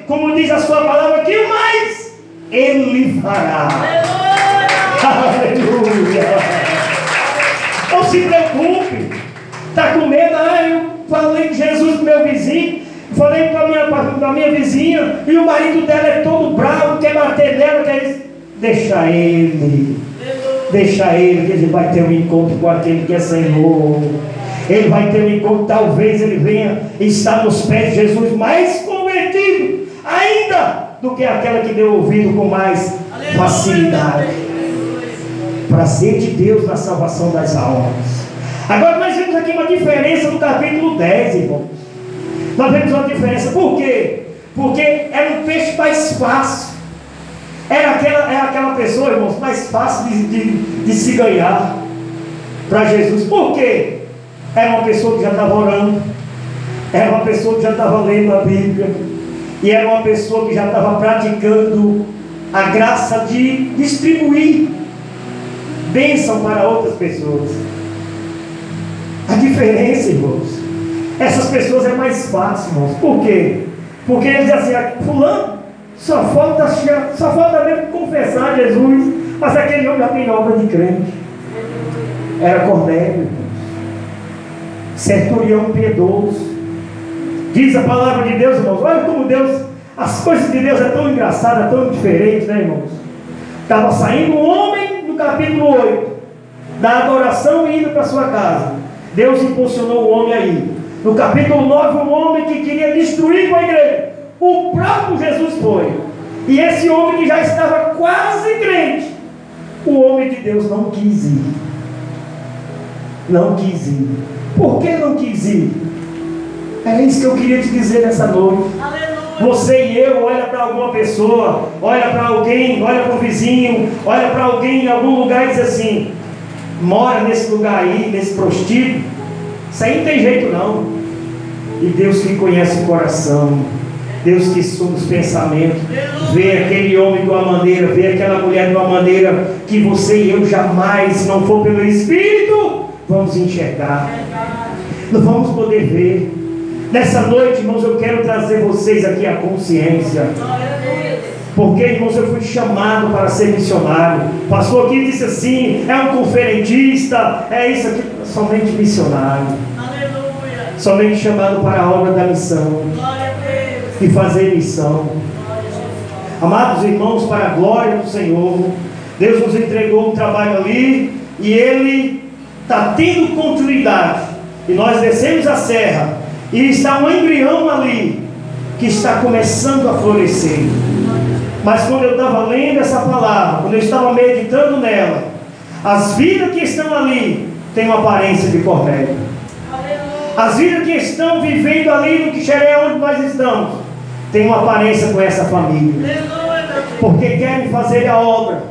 como diz a sua palavra, que o mais Ele fará. Aleluia. Não se preocupe. Está com medo? Eu falei de Jesus para o meu vizinho, falei para a minha vizinha, e o marido dela é todo bravo, quer bater nela, deixa ele, que ele vai ter um encontro com aquele que é Senhor. Ele vai ter um encontro, talvez ele venha estar nos pés de Jesus mais convertido ainda do que aquela que deu ouvido com mais facilidade, para ser de Deus na salvação das almas. Agora nós vemos aqui uma diferença no capítulo 10, irmãos. Nós vemos uma diferença. Por quê? Porque era um peixe mais fácil. Era aquela pessoa, irmãos, mais fácil de se ganhar para Jesus. Por quê? Era uma pessoa que já estava orando, era uma pessoa que já estava lendo a Bíblia, e era uma pessoa que já estava praticando a graça de distribuir bênção para outras pessoas. A diferença, irmãos, essas pessoas é mais fácil, irmãos. Por quê? Porque eles dizem assim: fulano, só falta mesmo confessar Jesus, mas aquele homem já tem obra de crente. Era Cornélio, centurião piedoso. Diz a palavra de Deus, irmãos. Olha como Deus, as coisas de Deus é tão engraçada, tão diferente, né, irmãos? Estava saindo um homem no capítulo 8 da adoração e indo para sua casa. Deus impulsionou o homem aí. No capítulo 9, um homem que queria destruir com a igreja. O próprio Jesus foi. E esse homem que já estava quase crente, o homem de Deus não quis ir. Não quis ir. Por que não quis ir? É isso que eu queria te dizer nessa noite. Aleluia. Você e eu, olha para alguma pessoa, olha para alguém, olha para o vizinho, olha para alguém em algum lugar e diz assim: mora nesse lugar aí, nesse prostíbulo. Isso aí não tem jeito não. E Deus que conhece o coração, Deus que sonda os pensamentos, vê aquele homem de uma maneira, vê aquela mulher de uma maneira que você e eu jamais, se não for pelo Espírito, vamos enxergar, não vamos poder ver. Nessa noite, irmãos, eu quero trazer vocês aqui a consciência. Porque, irmãos, eu fui chamado para ser missionário. O pastor aqui disse assim: é um conferentista, é isso aqui. Somente missionário. Aleluia. Somente chamado para a obra da missão. E fazer missão. Amados irmãos, para a glória do Senhor, Deus nos entregou um trabalho ali, e Ele está tendo continuidade. E nós descemos a serra, e está um embrião ali, que está começando a florescer. Mas quando eu estava lendo essa palavra, quando eu estava meditando nela, as vidas que estão ali têm uma aparência de Cornélio. As vidas que estão vivendo ali no Quixeré, onde nós estamos, têm uma aparência com essa família. Porque querem fazer a obra,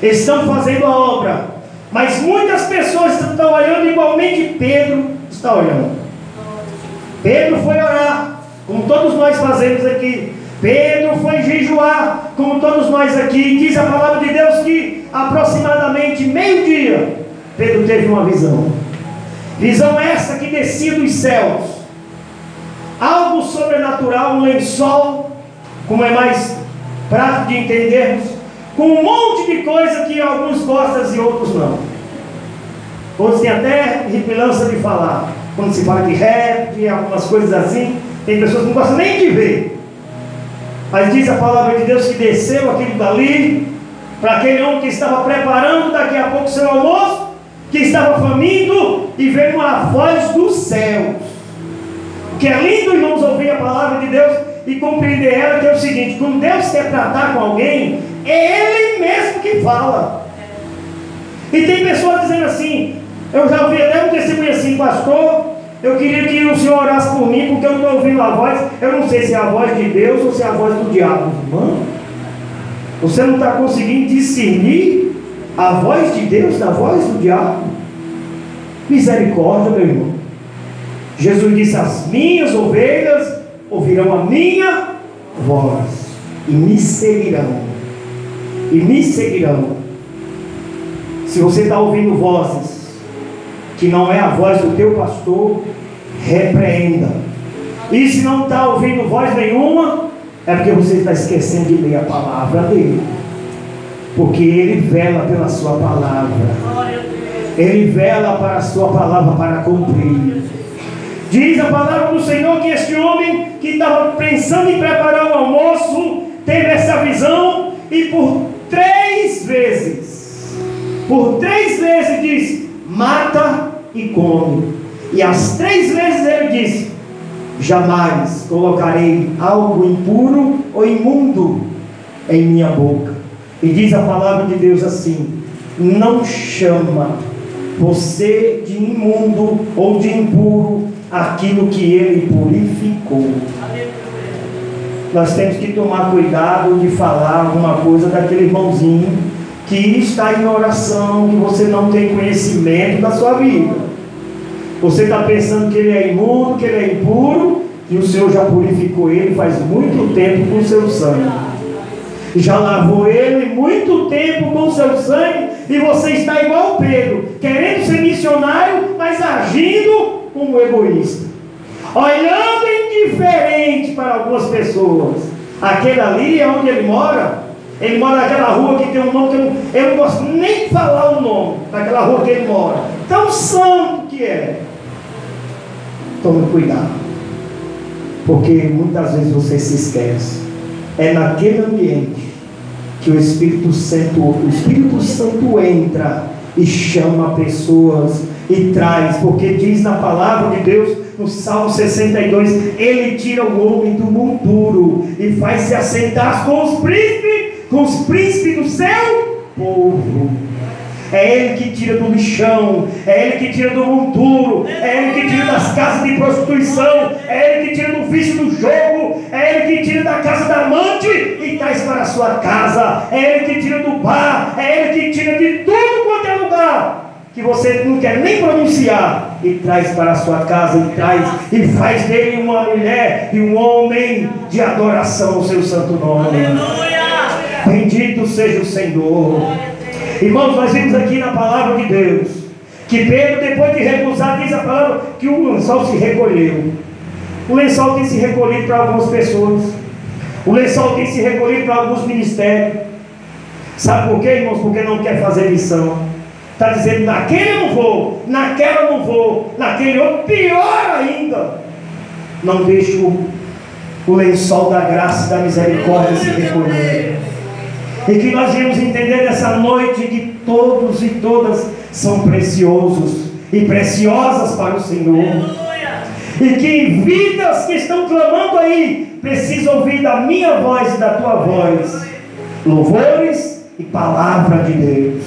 estão fazendo a obra, mas muitas pessoas estão olhando igualmente Pedro está olhando. Pedro foi orar, como todos nós fazemos aqui. Pedro foi jejuar, como todos nós aqui. Diz a palavra de Deus que aproximadamente meio-dia Pedro teve uma visão. Visão essa que descia dos céus, algo sobrenatural, um lençol, como é mais prático de entendermos, com um monte de coisa que alguns gostam e outros não. Outros têm até repelância de falar. Quando se fala de rap, de algumas coisas assim, tem pessoas que não gostam nem de ver. Mas diz a palavra de Deus que desceu aquilo dali, para aquele homem que estava preparando daqui a pouco seu almoço, que estava faminto, e veio uma voz dos céus. Que é lindo, irmãos, ouvir a palavra de Deus e compreender ela, que é o seguinte: quando Deus quer tratar com alguém, é Ele mesmo que fala. E tem pessoas dizendo assim, eu já ouvi até um testemunho assim: pastor, eu queria que o senhor orasse por mim, porque eu estou ouvindo a voz, eu não sei se é a voz de Deus ou se é a voz do diabo. Irmão, você não está conseguindo discernir a voz de Deus da voz do diabo? Misericórdia, meu irmão. Jesus disse: as minhas ovelhas ouvirão a minha voz e me seguirão. E me seguirão. Se você está ouvindo vozes que não é a voz do teu pastor, repreenda. E se não está ouvindo voz nenhuma, É porque você está esquecendo de ler a palavra dele. Porque ele vela pela sua palavra. Ele vela para a sua palavra para cumprir. Diz a palavra do Senhor que este homem que estava pensando em preparar o almoço teve essa visão e por 3 vezes diz: mata e come. E as 3 vezes ele disse: jamais colocarei algo impuro ou imundo em minha boca. E diz a palavra de Deus assim: não chama você de imundo ou de impuro aquilo que ele purificou. Nós temos que tomar cuidado de falar alguma coisa daquele irmãozinho que está em oração, que você não tem conhecimento da sua vida. Você está pensando que ele é imundo, que ele é impuro, e o Senhor já purificou ele faz muito tempo com o seu sangue. Já lavou ele muito tempo com o seu sangue, e você está igual Pedro, querendo ser missionário, mas agindo como egoísta, olhando indiferente para algumas pessoas. Aquele ali é onde ele mora. Ele mora naquela rua que tem um nome que eu não gosto nem de falar o nome daquela rua que ele mora. Tão santo que é. Tome cuidado, porque muitas vezes você se esquece. É naquele ambiente que o Espírito Santo entra e chama pessoas e traz, porque diz na palavra de Deus, no Salmo 62, ele tira o homem do monturo e faz se assentar com os príncipes do seu povo. É ele que tira do lixão, é ele que tira do monturo, é ele que tira das casas de prostituição, é ele que tira do vício do jogo, é ele que tira da casa da amante e traz para a sua casa, é ele que tira do bar, é ele que tira de tudo quanto é lugar que você não quer nem pronunciar, e traz para a sua casa, e faz dele uma mulher e um homem de adoração ao seu santo nome. Aleluia! Bendito seja o Senhor. Irmãos, nós vimos aqui na palavra de Deus que Pedro, depois de recusar, diz a palavra que o lençol se recolheu. O lençol tem se recolhido para algumas pessoas, o lençol tem se recolhido para alguns ministérios. Sabe por quê, irmãos? Porque não quer fazer missão. Está dizendo: naquele eu não vou, naquela eu não vou, naquele outro, pior ainda. Não deixe o lençol da graça e da misericórdia se recolher. E que nós viemos entender nessa noite que todos e todas são preciosos e preciosas para o Senhor. E que vidas que estão clamando aí precisam ouvir da minha voz e da tua voz louvores e palavra de Deus,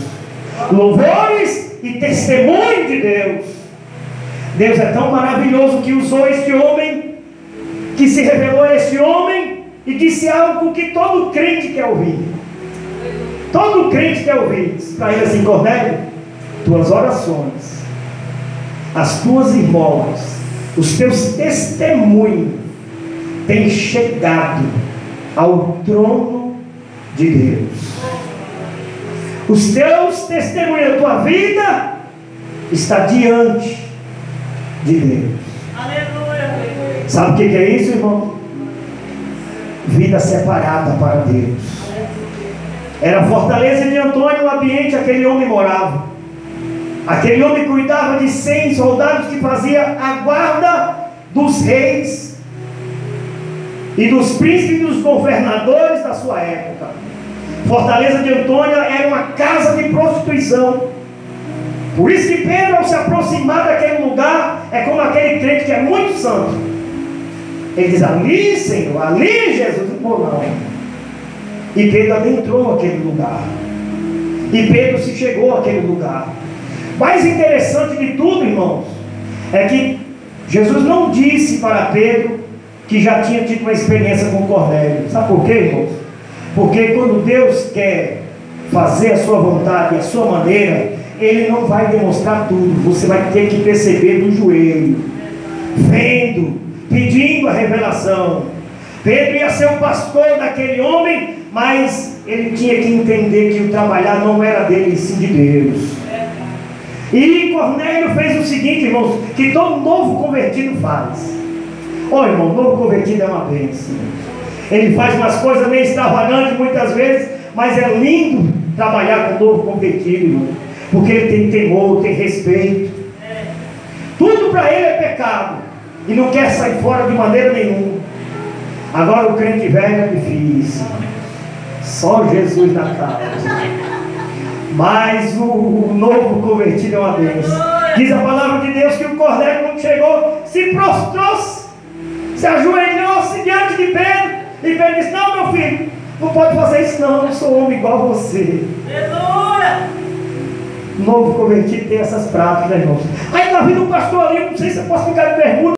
louvores e testemunho de Deus. Deus é tão maravilhoso que usou este homem, que se revelou a este homem e disse algo que todo crente quer ouvir. Todo crente quer ouvir. Para ele assim: Cornélio, tuas orações, as tuas esmolas, os teus testemunhos têm chegado ao trono de Deus. Os teus testemunhos, a tua vida está diante de Deus. Aleluia. Sabe o que é isso, irmão? Vida separada para Deus. Era a fortaleza de Antônio, o ambiente aquele homem morava. Aquele homem cuidava de 100 soldados que fazia a guarda dos reis e dos príncipes e dos governadores da sua época. Fortaleza de Antônio era uma casa de prostituição. Por isso que Pedro, ao se aproximar daquele lugar, é como aquele crente que é muito santo. Ele diz: ali, Senhor, ali, Jesus. Não vou não. E Pedro adentrou aquele lugar, e Pedro se chegou àquele lugar. Mais interessante de tudo, irmãos, é que Jesus não disse para Pedro que já tinha tido uma experiência com Cornélio. Sabe por quê, irmãos? Porque quando Deus quer fazer a sua vontade, a sua maneira, Ele não vai demonstrar tudo. Você vai ter que perceber do joelho, vendo, pedindo a revelação. Pedro ia ser o pastor daquele homem, mas ele tinha que entender que o trabalhar não era dele, sim de Deus. E Cornélio fez o seguinte, irmãos, que todo novo convertido faz. Irmão, novo convertido é uma bênção. Ele faz umas coisas meio extravagantes muitas vezes, mas é lindo trabalhar com o novo convertido, irmão, porque ele tem temor, tem respeito. Tudo para ele é pecado e não quer sair fora de maneira nenhuma. Agora o crente velho é difícil, só Jesus na causa. Mas o novo convertido é uma bênção. Diz a palavra de Deus que o Cornélio, quando chegou, se prostrou, se ajoelhou-se diante de Pedro, e Pedro disse: não, meu filho, não pode fazer isso não, eu não sou homem igual a você. Novo convertido tem essas práticas, né, irmãos? Aí está vindo um pastor ali, não sei se eu posso ficar de bermuda.